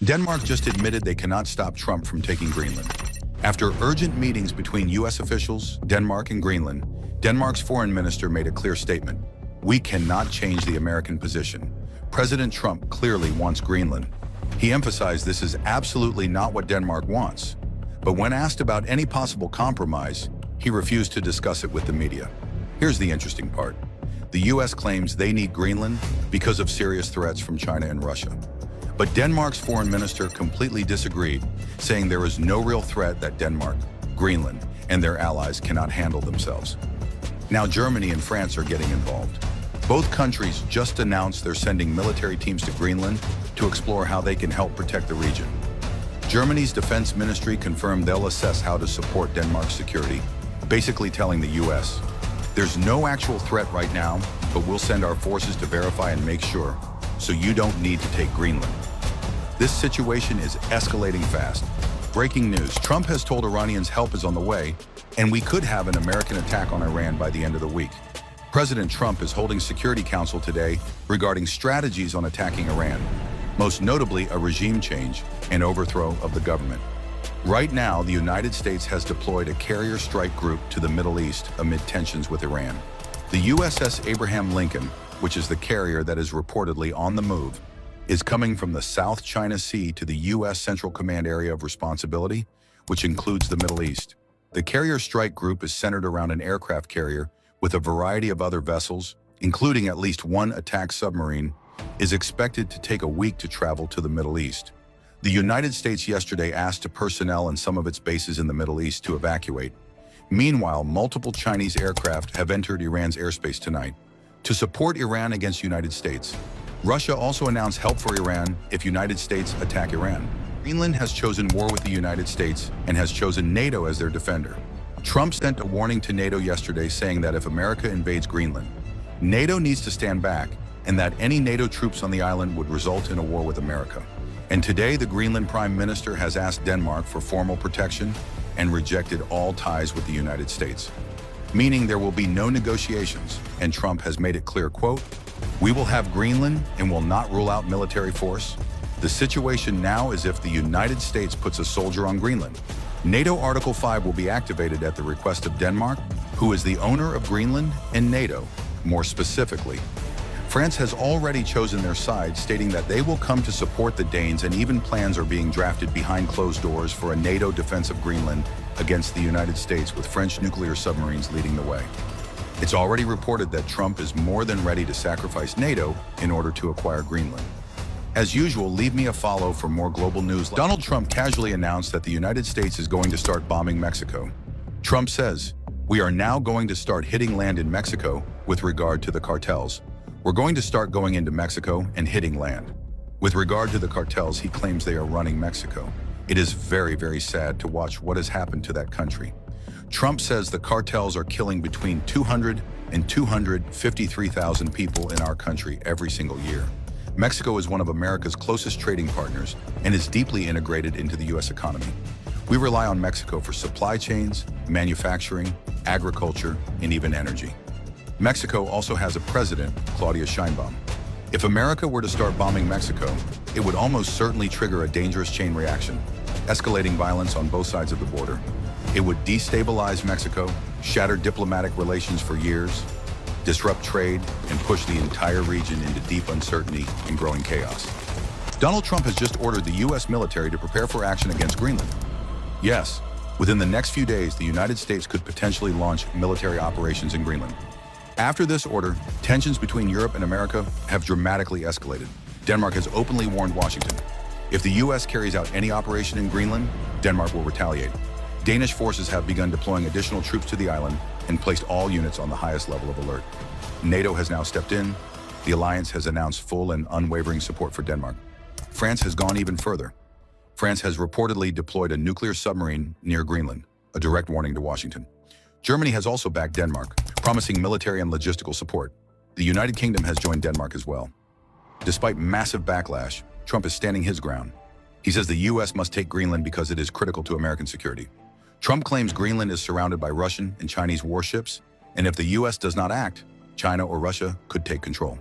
Denmark just admitted they cannot stop Trump from taking Greenland. After urgent meetings between U.S. officials, Denmark and Greenland, Denmark's foreign minister made a clear statement. We cannot change the American position. President Trump clearly wants Greenland. He emphasized this is absolutely not what Denmark wants. But when asked about any possible compromise, he refused to discuss it with the media. Here's the interesting part. The U.S. claims they need Greenland because of serious threats from China and Russia. But Denmark's foreign minister completely disagreed, saying there is no real threat that Denmark, Greenland, and their allies cannot handle themselves. Now Germany and France are getting involved. Both countries just announced they're sending military teams to Greenland to explore how they can help protect the region. Germany's defense ministry confirmed they'll assess how to support Denmark's security, basically telling the U.S., there's no actual threat right now, but we'll send our forces to verify and make sure, so you don't need to take Greenland. This situation is escalating fast. Breaking news, Trump has told Iranians help is on the way, and we could have an American attack on Iran by the end of the week. President Trump is holding Security Council today regarding strategies on attacking Iran, most notably a regime change and overthrow of the government. Right now, the United States has deployed a carrier strike group to the Middle East amid tensions with Iran. The USS Abraham Lincoln, which is the carrier that is reportedly on the move, is coming from the South China Sea to the U.S. Central Command Area of Responsibility, which includes the Middle East. The carrier strike group is centered around an aircraft carrier with a variety of other vessels, including at least one attack submarine, is expected to take a week to travel to the Middle East. The United States yesterday asked personnel in some of its bases in the Middle East to evacuate. Meanwhile, multiple Chinese aircraft have entered Iran's airspace tonight to support Iran against United States. Russia also announced help for Iran if United States attack Iran. Greenland has chosen war with the United States and has chosen NATO as their defender. Trump sent a warning to NATO yesterday saying that if America invades Greenland, NATO needs to stand back and that any NATO troops on the island would result in a war with America. And today, the Greenland Prime Minister has asked Denmark for formal protection and rejected all ties with the United States, meaning there will be no negotiations, and Trump has made it clear, quote, "We will have Greenland and will not rule out military force. The situation now is if the United States puts a soldier on Greenland. NATO Article 5 will be activated at the request of Denmark, who is the owner of Greenland, and NATO, more specifically. France has already chosen their side, stating that they will come to support the Danes, and even plans are being drafted behind closed doors for a NATO defense of Greenland against the United States, with French nuclear submarines leading the way. It's already reported that Trump is more than ready to sacrifice NATO in order to acquire Greenland. As usual, leave me a follow for more global news. Donald Trump casually announced that the United States is going to start bombing Mexico. Trump says, "We are now going to start hitting land in Mexico with regard to the cartels. We're going to start going into Mexico and hitting land." With regard to the cartels, he claims they are running Mexico. It is very, very sad to watch what has happened to that country. Trump says the cartels are killing between 200 and 253,000 people in our country every single year. Mexico is one of America's closest trading partners and is deeply integrated into the U.S. economy. We rely on Mexico for supply chains, manufacturing, agriculture, and even energy. Mexico also has a president, Claudia Sheinbaum. If America were to start bombing Mexico, it would almost certainly trigger a dangerous chain reaction, escalating violence on both sides of the border. It would destabilize Mexico, shatter diplomatic relations for years, disrupt trade, and push the entire region into deep uncertainty and growing chaos. Donald Trump has just ordered the U.S. military to prepare for action against Greenland. Yes, within the next few days, the United States could potentially launch military operations in Greenland. After this order, tensions between Europe and America have dramatically escalated. Denmark has openly warned Washington. If the U.S. carries out any operation in Greenland, Denmark will retaliate. Danish forces have begun deploying additional troops to the island and placed all units on the highest level of alert. NATO has now stepped in. The alliance has announced full and unwavering support for Denmark. France has gone even further. France has reportedly deployed a nuclear submarine near Greenland, a direct warning to Washington. Germany has also backed Denmark, promising military and logistical support. The United Kingdom has joined Denmark as well. Despite massive backlash, Trump is standing his ground. He says the U.S. must take Greenland because it is critical to American security. Trump claims Greenland is surrounded by Russian and Chinese warships, and if the U.S. does not act, China or Russia could take control.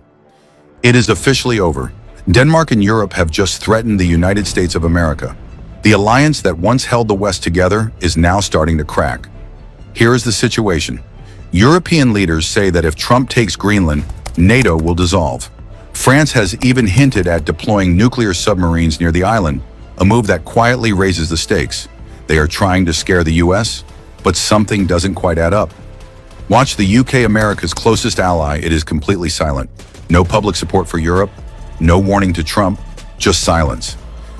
It is officially over. Denmark and Europe have just threatened the United States of America. The alliance that once held the West together is now starting to crack. Here is the situation. European leaders say that if Trump takes Greenland, NATO will dissolve. France has even hinted at deploying nuclear submarines near the island, a move that quietly raises the stakes. They are trying to scare the US, but something doesn't quite add up. Watch the UK, America's closest ally. It is completely silent. No public support for Europe, no warning to Trump, just silence.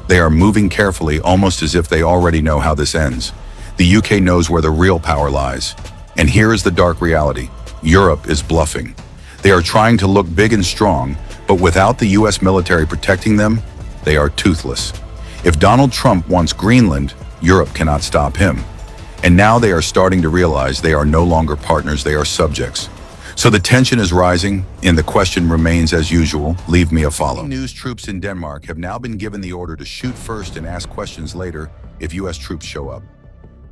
They are moving carefully, almost as if they already know how this ends. The UK knows where the real power lies. And here is the dark reality. Europe is bluffing. They are trying to look big and strong, but without the US military protecting them, they are toothless. If Donald Trump wants Greenland, Europe cannot stop him. And now they are starting to realize they are no longer partners, they are subjects. So the tension is rising, and the question remains as usual, leave me a follow. News troops in Denmark have now been given the order to shoot first and ask questions later if US troops show up.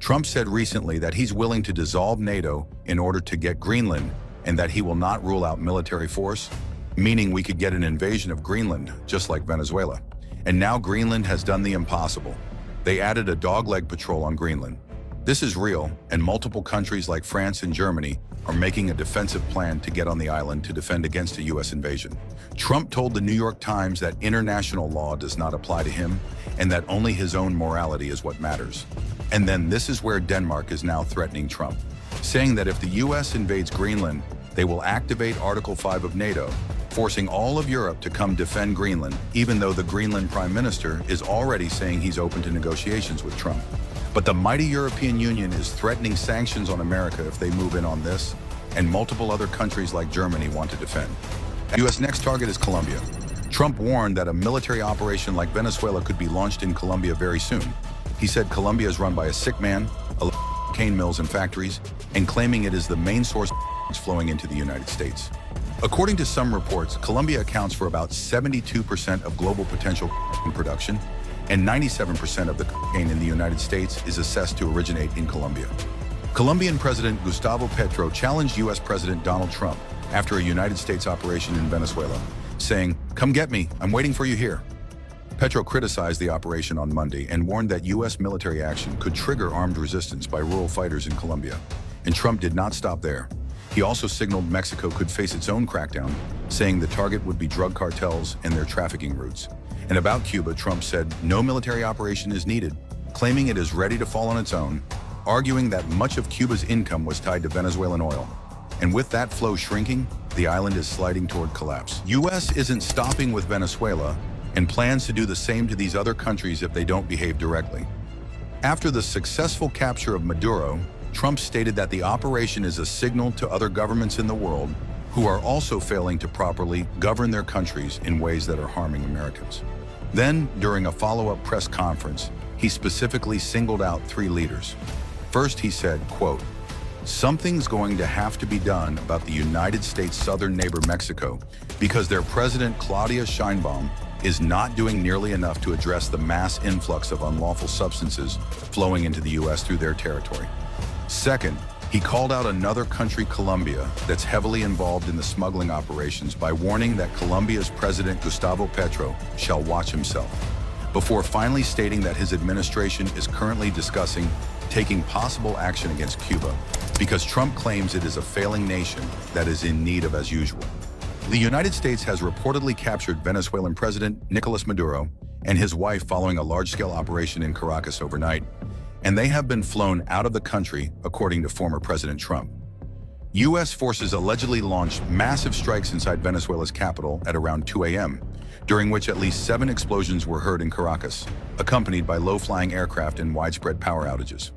Trump said recently that he's willing to dissolve NATO in order to get Greenland, and that he will not rule out military force, meaning we could get an invasion of Greenland, just like Venezuela. And now Greenland has done the impossible. They added a dogleg patrol on Greenland. This is real, and multiple countries like France and Germany are making a defensive plan to get on the island to defend against a US invasion. Trump told the New York Times that international law does not apply to him and that only his own morality is what matters. And then this is where Denmark is now threatening Trump, saying that if the US invades Greenland, they will activate Article 5 of NATO, forcing all of Europe to come defend Greenland, even though the Greenland Prime Minister is already saying he's open to negotiations with Trump. But the mighty European Union is threatening sanctions on America if they move in on this, and multiple other countries like Germany want to defend. US next target is Colombia. Trump warned that a military operation like Venezuela could be launched in Colombia very soon. He said Colombia is run by a sick man, cane mills and factories, and claiming it is the main source of flowing into the United States. According to some reports, Colombia accounts for about 72% of global potential production, and 97% of the cocaine in the United States is assessed to originate in Colombia. Colombian President Gustavo Petro challenged US President Donald Trump after a United States operation in Venezuela, saying, "Come get me, I'm waiting for you here." Petro criticized the operation on Monday and warned that US military action could trigger armed resistance by rural fighters in Colombia. And Trump did not stop there. He also signaled Mexico could face its own crackdown, saying the target would be drug cartels and their trafficking routes. And about Cuba, Trump said no military operation is needed, claiming it is ready to fall on its own, arguing that much of Cuba's income was tied to Venezuelan oil. And with that flow shrinking, the island is sliding toward collapse. US isn't stopping with Venezuela and plans to do the same to these other countries if they don't behave directly. After the successful capture of Maduro, Trump stated that the operation is a signal to other governments in the world who are also failing to properly govern their countries in ways that are harming Americans. Then, during a follow-up press conference, he specifically singled out 3 leaders. First, he said, quote, "Something's going to have to be done about the United States' southern neighbor Mexico because their president, Claudia Sheinbaum, is not doing nearly enough to address the mass influx of unlawful substances flowing into the US through their territory." Second, he called out another country, Colombia, that's heavily involved in the smuggling operations by warning that Colombia's President Gustavo Petro shall watch himself, before finally stating that his administration is currently discussing taking possible action against Cuba because Trump claims it is a failing nation that is in need of as usual. The United States has reportedly captured Venezuelan President Nicolas Maduro and his wife following a large-scale operation in Caracas overnight, and they have been flown out of the country, according to former President Trump. US forces allegedly launched massive strikes inside Venezuela's capital at around 2 a.m., during which at least 7 explosions were heard in Caracas, accompanied by low-flying aircraft and widespread power outages.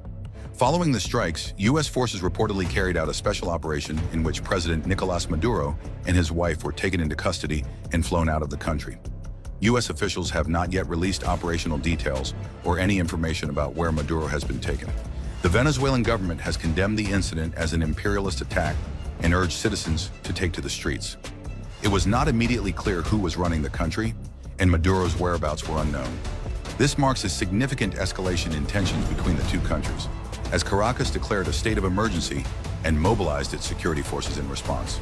Following the strikes, US forces reportedly carried out a special operation in which President Nicolas Maduro and his wife were taken into custody and flown out of the country. US officials have not yet released operational details or any information about where Maduro has been taken. The Venezuelan government has condemned the incident as an imperialist attack and urged citizens to take to the streets. It was not immediately clear who was running the country, and Maduro's whereabouts were unknown. This marks a significant escalation in tensions between the two countries, as Caracas declared a state of emergency and mobilized its security forces in response.